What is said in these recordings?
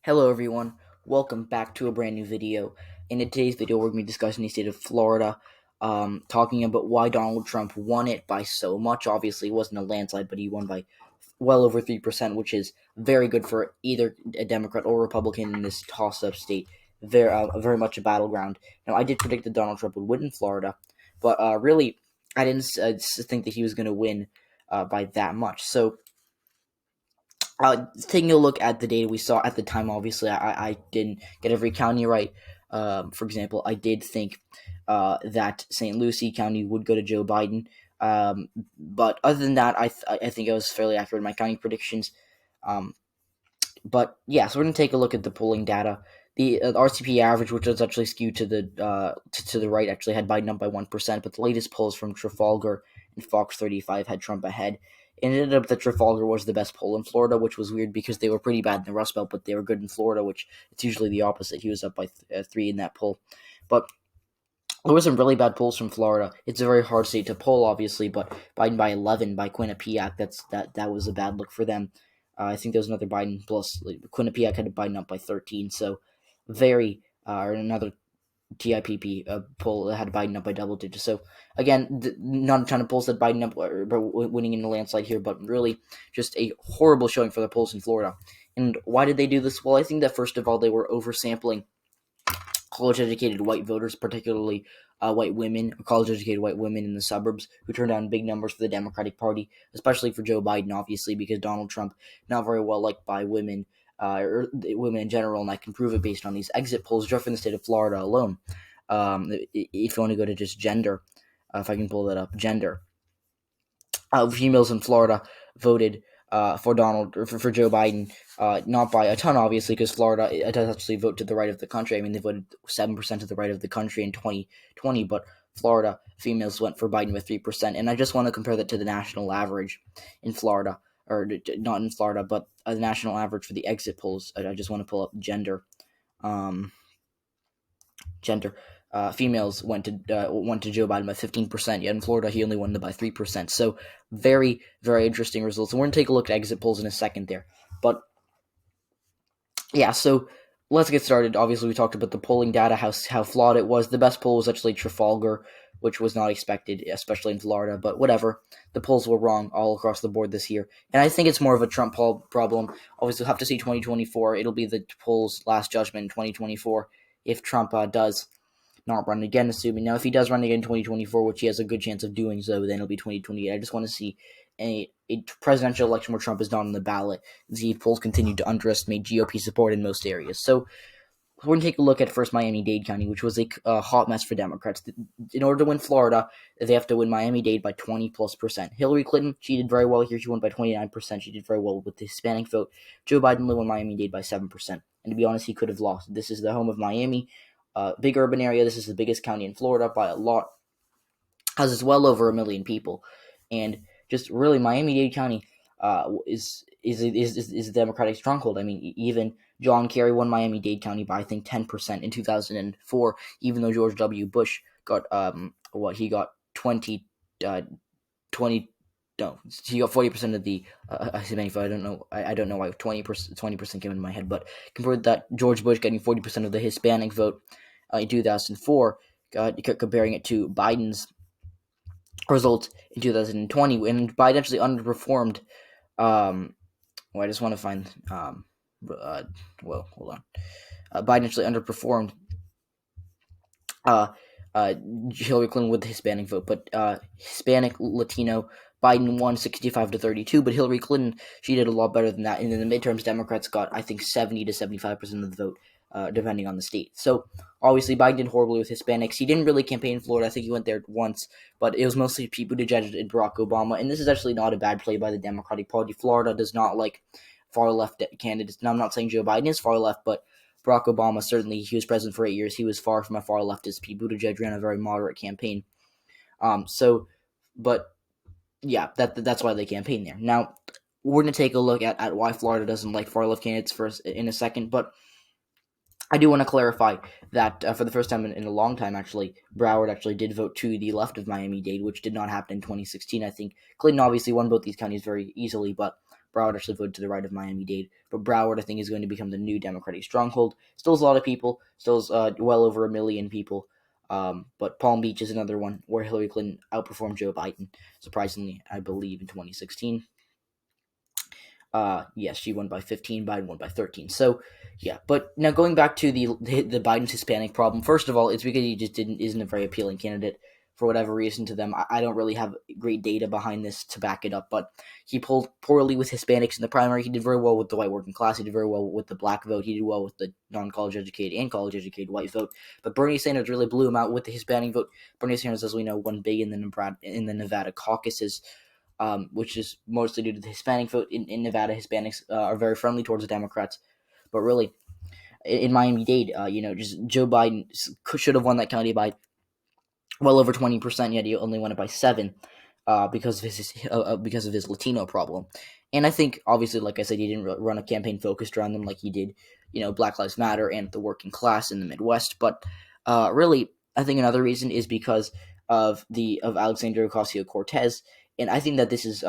Hello everyone, welcome back to a brand new video. In today's video, we're going to be discussing the state of Florida, talking about why Donald Trump won it by so much. Obviously, it wasn't a landslide, but he won by well over 3%, which is very good for either a Democrat or Republican in this toss-up state. Very much a battleground. Now, I did predict that Donald Trump would win in Florida, but really, I didn't think that he was going to win by that much. So, taking a look at the data we saw at the time, obviously, I didn't get every county right. For example, I did think that St. Lucie County would go to Joe Biden. But other than that, I think I was fairly accurate in my county predictions. But yeah, so we're going to take a look at the polling data. The RCP average, which was actually skewed to the right, actually had Biden up by 1%, but the latest polls from Trafalgar and Fox 35 had Trump ahead. It ended up that Trafalgar was the best poll in Florida, which was weird because they were pretty bad in the Rust Belt, but they were good in Florida, which it's usually the opposite. He was up by 3 in that poll. But there were some really bad polls from Florida. It's a very hard state to poll, obviously, but Biden by 11 by Quinnipiac, that was a bad look for them. I think there was another Biden plus Quinnipiac had Biden up by 13, so very or another TIPP poll that had Biden up by double digits. So again, not a ton of polls that Biden up winning in a landslide here, but really just a horrible showing for the polls in Florida. And why did they do this? Well, I think that first of all they were oversampling college-educated white voters, particularly white women, college-educated white women in the suburbs, who turned down big numbers for the Democratic Party, especially for Joe Biden, obviously, because Donald Trump not very well liked by women, or women in general, and I can prove it based on these exit polls just in the state of Florida alone. If you want to go to just gender, if I can pull that up, gender. Females in Florida voted for Joe Biden, not by a ton, obviously, because Florida it does actually vote to the right of the country. I mean, they voted 7% to the right of the country in 2020, but Florida females went for Biden with 3%. And I just want to compare that to the national average in Florida, or not in Florida, but the national average for the exit polls. I just want to pull up gender. Gender. Females went to Joe Biden by 15%, yet in Florida he only won by 3%. So very, very interesting results. And we're going to take a look at exit polls in a second there. But yeah, so let's get started. Obviously, we talked about the polling data, how flawed it was. The best poll was actually Trafalgar, which was not expected, especially in Florida. But whatever, the polls were wrong all across the board this year. And I think it's more of a Trump problem. Obviously, we'll have to see 2024. It'll be the polls' last judgment in 2024 if Trump does not run again, assuming. Now, if he does run again in 2024, which he has a good chance of doing so, then it'll be 2028. I just want to see a presidential election where Trump is not on the ballot, and see if polls continue to underestimate GOP support in most areas. So we're going to take a look at first Miami-Dade County, which was a hot mess for Democrats. In order to win Florida, they have to win Miami-Dade by 20+%. Hillary Clinton, she did very well here. She won by 29%. She did very well with the Hispanic vote. Joe Biden won Miami-Dade by 7%. And to be honest, he could have lost. This is the home of Miami. Big urban area. This is the biggest county in Florida by a lot. Houses well over 1 million people, and just really Miami-Dade County is a Democratic stronghold. I mean, even John Kerry won Miami-Dade County by I think 10% in 2004. Even though George W. Bush got he got 20. No, he got 40% of the Hispanic vote. I don't know why 20% came into my head, but compared to that, George Bush getting 40% of the Hispanic vote in 2004, comparing it to Biden's results in 2020, and Biden actually underperformed. I just want to find. Hold on. Biden actually underperformed Hillary Clinton with the Hispanic vote, but Hispanic Latino Biden won 65-32, but Hillary Clinton, she did a lot better than that. And in the midterms, Democrats got, I think, 70 to 75% of the vote, depending on the state. So, obviously, Biden did horribly with Hispanics. He didn't really campaign in Florida. I think he went there once, but it was mostly Pete Buttigieg and Barack Obama. And this is actually not a bad play by the Democratic Party. Florida does not like far-left candidates. Now, I'm not saying Joe Biden is far-left, but Barack Obama, certainly, he was president for 8 years. He was far from a far-leftist. Pete Buttigieg ran a very moderate campaign. Yeah, that's why they campaign there. Now, we're going to take a look at why Florida doesn't like far-left candidates first in a second, but I do want to clarify that for the first time in a long time, actually, Broward actually did vote to the left of Miami-Dade, which did not happen in 2016. I think Clinton obviously won both these counties very easily, but Broward actually voted to the right of Miami-Dade. But Broward, I think, is going to become the new Democratic stronghold. Still a lot of people. Still well over 1 million people. But Palm Beach is another one where Hillary Clinton outperformed Joe Biden, surprisingly, I believe, in 2016. Yes, she won by 15. Biden won by 13. So, yeah. But now going back to the Biden's Hispanic problem. First of all, it's because he just isn't a very appealing candidate for whatever reason to them. I don't really have great data behind this to back it up, but he pulled poorly with Hispanics in the primary. He did very well with the white working class. He did very well with the black vote. He did well with the non-college educated and college educated white vote. But Bernie Sanders really blew him out with the Hispanic vote. Bernie Sanders, as we know, won big in the Nevada caucuses. Which is mostly due to the Hispanic vote. In Nevada, Hispanics are very friendly towards the Democrats. But really, in Miami-Dade, just Joe Biden should have won that county by well over 20%, yet he only won it by 7 because of his Latino problem. And I think, obviously, like I said, he didn't run a campaign focused around them like he did, Black Lives Matter and the working class in the Midwest. But really, I think another reason is because of Alexandria Ocasio-Cortez. And I think that this is,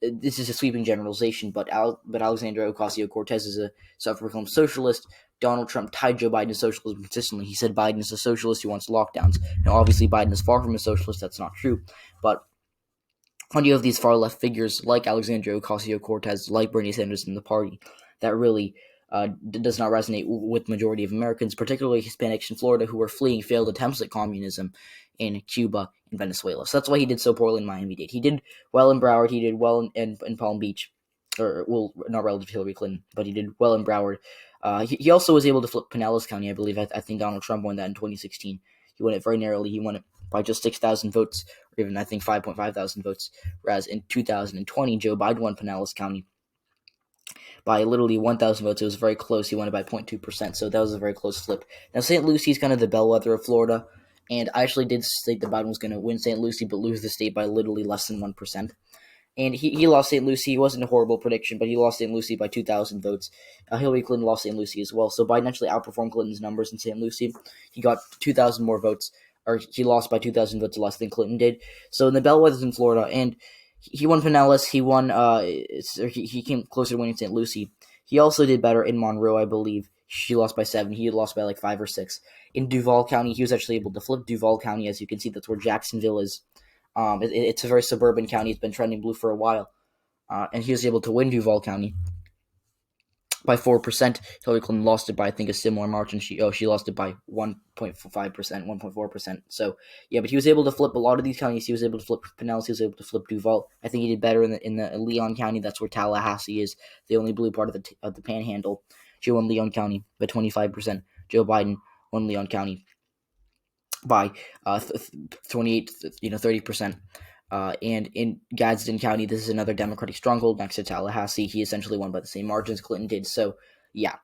this is a sweeping generalization, but Alexandria Ocasio-Cortez is a self-proclaimed socialist. Donald Trump tied Joe Biden to socialism consistently. He said Biden is a socialist who wants lockdowns. Now, obviously, Biden is far from a socialist. That's not true. But when you have these far-left figures like Alexandria Ocasio-Cortez, like Bernie Sanders in the party, that really does not resonate with the majority of Americans, particularly Hispanics in Florida who were fleeing failed attempts at communism in Cuba and Venezuela. So that's why he did so poorly in Miami-Dade. He did well in Broward. He did well in Palm Beach. Not relative to Hillary Clinton, but he did well in Broward. He also was able to flip Pinellas County, I believe. I think Donald Trump won that in 2016. He won it very narrowly. He won it by just 6,000 votes, or even, I think, 5.5 thousand votes. Whereas in 2020, Joe Biden won Pinellas County by literally 1,000 votes. It was very close. He won it by 0.2%, so that was a very close flip. Now, St. Lucie is kind of the bellwether of Florida, and I actually did state that Biden was going to win St. Lucie, but lose the state by literally less than 1%. And he lost St. Lucie. It wasn't a horrible prediction, but he lost St. Lucie by 2,000 votes. Hillary Clinton lost St. Lucie as well. So Biden actually outperformed Clinton's numbers in St. Lucie. He got 2,000 more votes, or he lost by 2,000 votes less than Clinton did. So in the bellwethers in Florida, and he won Pinellas. He won. He came closer to winning St. Lucie. He also did better in Monroe, I believe. She lost by 7. He lost by like 5 or 6. In Duval County, he was actually able to flip Duval County. As you can see, that's where Jacksonville is. It's a very suburban county. It's been trending blue for a while. And he was able to win Duval County by 4%. Hillary Clinton lost it by, I think, a similar margin. She lost it by 1.5%, 1.4%. So, yeah, but he was able to flip a lot of these counties. He was able to flip Pinellas. He was able to flip Duval. I think he did better in the Leon County. That's where Tallahassee is, the only blue part of the Panhandle. She won Leon County by 25%. Joe Biden won Leon County by 30%. And in Gadsden County, this is another Democratic stronghold next to Tallahassee. He essentially won by the same margins Clinton did. So, yeah.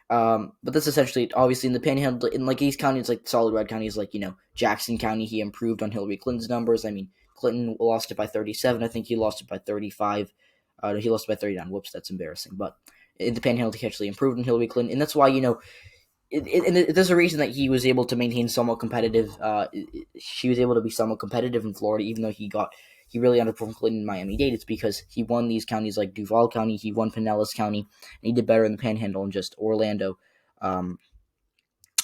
But that's essentially it. Obviously, in the Panhandle, in like East County, it's like solid red counties, like, Jackson County, he improved on Hillary Clinton's numbers. I mean, Clinton lost it by 37. I think he lost it by 35. He lost it by 39. Whoops, that's embarrassing. But in the Panhandle, he actually improved on Hillary Clinton. And that's why, there's a reason that he was able to maintain somewhat competitive. She was able to be somewhat competitive in Florida, even though he really underperformed Clinton in Miami-Dade. It's because he won these counties like Duval County, he won Pinellas County, and he did better in the Panhandle and just Orlando.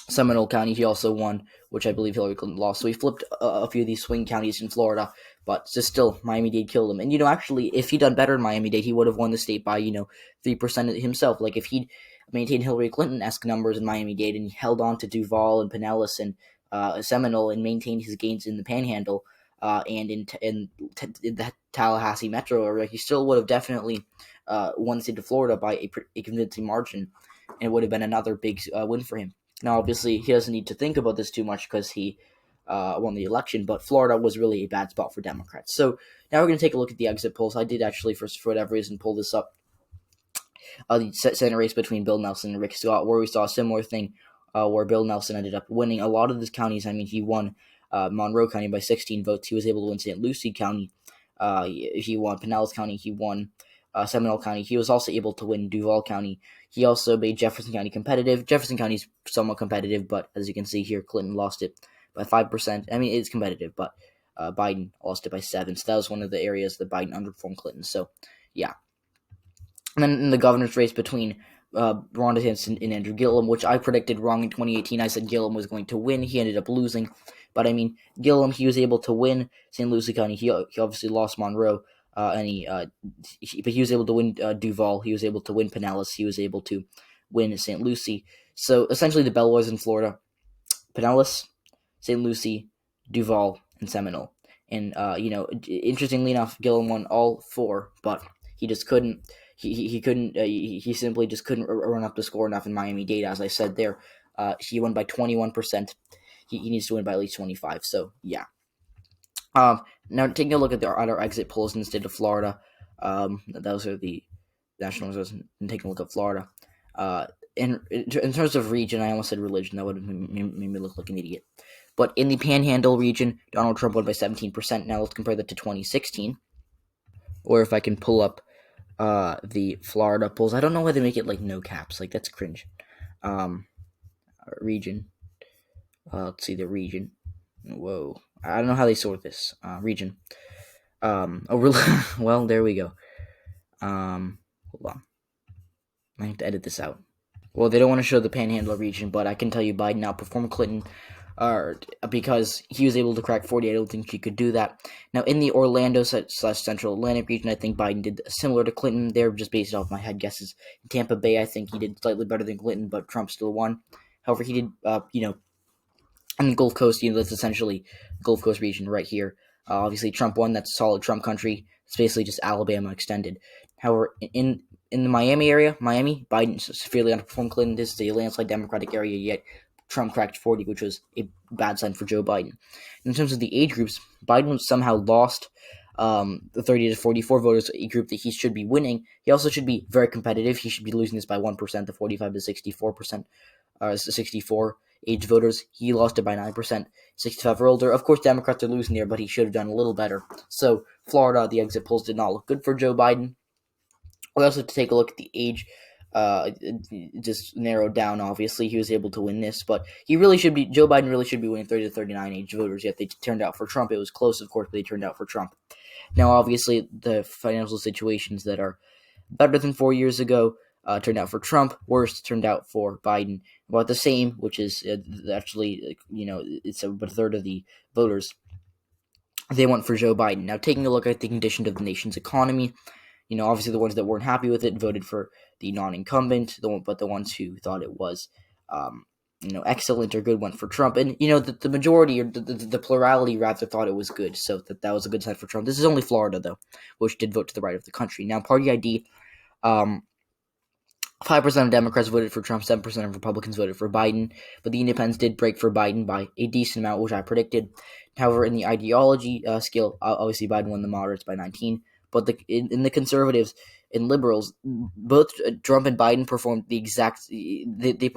Seminole County, he also won, which I believe Hillary Clinton lost. So he flipped a few of these swing counties in Florida, but just still, Miami-Dade killed him. And, actually, if he'd done better in Miami-Dade, he would have won the state by, 3% himself. Like, if he'd maintained Hillary Clinton-esque numbers in Miami-Dade and he held on to Duval and Pinellas and Seminole and maintained his gains in the Panhandle and in the Tallahassee metro area, he still would have definitely won the state of Florida by a convincing margin, and it would have been another big win for him. Now, obviously, he doesn't need to think about this too much because he won the election, but Florida was really a bad spot for Democrats. So now we're going to take a look at the exit polls. I did actually, for whatever reason, pull this up. The Senate race between Bill Nelson and Rick Scott, where we saw a similar thing where Bill Nelson ended up winning a lot of these counties. I mean, he won Monroe County by 16 votes. He was able to win St. Lucie County. He won Pinellas County. He won Seminole County. He was also able to win Duval County. He also made Jefferson County competitive. Jefferson County is somewhat competitive, but as you can see here, Clinton lost it by 5%. I mean, it's competitive, but Biden lost it by 7. So that was one of the areas that Biden underperformed Clinton. So, yeah. And then in the governor's race between Rhonda, Henson, and Andrew Gillum, which I predicted wrong in 2018. I said Gillum was going to win. He ended up losing. But I mean, Gillum, he was able to win St. Lucie County. He obviously lost Monroe, but he was able to win Duval. He was able to win Pinellas. He was able to win St. Lucie. So essentially, the bellwethers in Florida: Pinellas, St. Lucie, Duval, and Seminole. And interestingly enough, Gillum won all four, but he just couldn't. He couldn't. He simply just couldn't run up the score enough in Miami-Dade. As I said there, he won by 21%. He needs to win by at least 25. So yeah. Now taking a look at our exit polls in the state of Florida. Those are the national results. And taking a look at Florida. In terms of region, I almost said religion. That would have made me look like an idiot. But in the Panhandle region, Donald Trump won by 17%. Now let's compare that to 2016. Or if I can pull up the Florida polls. I don't know why they make it like no caps. Like, that's cringe. Region. Let's see the region. Whoa. I don't know how they sort this. Region. Well, there we go. Hold on. I have to edit this out. Well, they don't want to show the Panhandle region, but I can tell you Biden outperformed Clinton because he was able to crack 40. I don't think he could do that. Now, in the Orlando / Central Atlantic region, I think Biden did similar to Clinton. They're just based off my head guesses. In Tampa Bay, I think he did slightly better than Clinton, but Trump still won. However, he did, in the Gulf Coast, that's essentially Gulf Coast region right here. Obviously, Trump won. That's solid Trump country. It's basically just Alabama extended. However, in the Miami area, Biden severely underperformed Clinton. This is a landslide Democratic area, yet Trump cracked 40, which was a bad sign for Joe Biden. In terms of the age groups, Biden somehow lost the 30 to 44 voters, a group that he should be winning. He also should be very competitive. He should be losing this by 1%, the 45 to 64%, 64 age voters. He lost it by 9%, 65 or older. Of course, Democrats are losing there, but he should have done a little better. So, Florida, the exit polls did not look good for Joe Biden. We also have to take a look at the age. Just narrowed down. Obviously, he was able to win this, but Joe Biden really should be winning 30 to 39 age voters. Yet they turned out for Trump. It was close, of course, but they turned out for Trump. Now, obviously, the financial situations that are better than 4 years ago turned out for Trump. Worse turned out for Biden. About the same, which is actually, it's about a third of the voters. They went for Joe Biden. Now, taking a look at the condition of the nation's economy, obviously the ones that weren't happy with it voted for the non-incumbent, but the ones who thought it was, excellent or good went for Trump. And, the majority, or the plurality rather, thought it was good, so that was a good sign for Trump. This is only Florida, though, which did vote to the right of the country. Now, party ID, 5% of Democrats voted for Trump, 7% of Republicans voted for Biden, but the independents did break for Biden by a decent amount, which I predicted. However, in the ideology scale, obviously Biden won the moderates by 19, but in the conservatives and liberals, both Trump and Biden performed the exact. They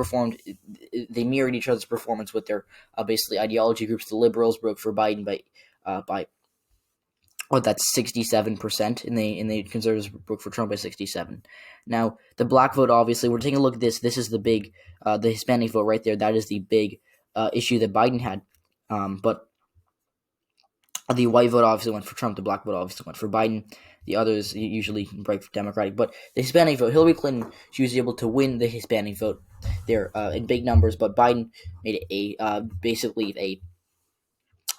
mirrored each other's performance with their basically ideology groups. The liberals broke for Biden by that's 67%, and the conservatives broke for Trump by 67. Now, the black vote, obviously, we're taking a look at this. This is the big, the Hispanic vote right there. That is the big issue that Biden had. But the white vote obviously went for Trump. The black vote obviously went for Biden. The others usually break for Democratic. But the Hispanic vote, Hillary Clinton, she was able to win the Hispanic vote there in big numbers. But Biden made it basically a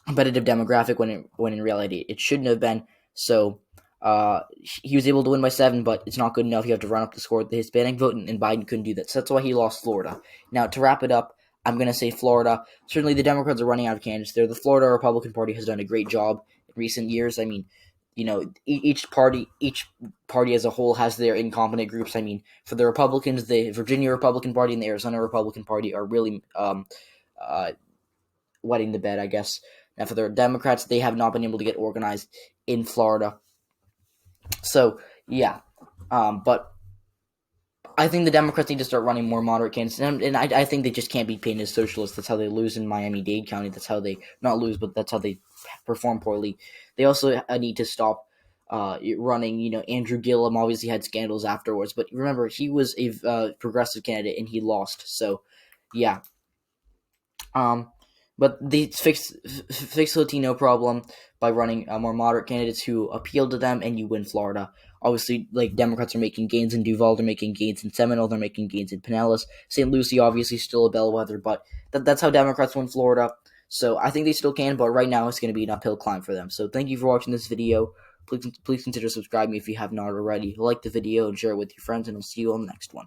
competitive demographic when in reality it shouldn't have been. So he was able to win by 7, but it's not good enough. You have to run up the score with the Hispanic vote, and Biden couldn't do that. So that's why he lost Florida. Now, to wrap it up, I'm going to say Florida. Certainly the Democrats are running out of candidates there. The Florida Republican Party has done a great job in recent years. I mean, each party as a whole has their incompetent groups. I mean, for the Republicans, the Virginia Republican Party and the Arizona Republican Party are really wetting the bed, I guess. Now, for the Democrats, they have not been able to get organized in Florida. So, yeah. But I think the Democrats need to start running more moderate candidates. And I think they just can't be painted as socialists. That's how they lose in Miami-Dade County. That's how they, not lose, but that's how they perform poorly. They also need to stop running. Andrew Gillum obviously had scandals afterwards. But remember, he was a progressive candidate, and he lost. So, yeah. But they fix Latino problem by running more moderate candidates who appeal to them, and you win Florida. Obviously, like, Democrats are making gains in Duval, they're making gains in Seminole, they're making gains in Pinellas. St. Lucie, obviously, still a bellwether, but that's how Democrats win Florida. So I think they still can, but right now it's going to be an uphill climb for them. So thank you for watching this video. Please consider subscribing if you have not already. Like the video and share it with your friends, and I'll see you on the next one.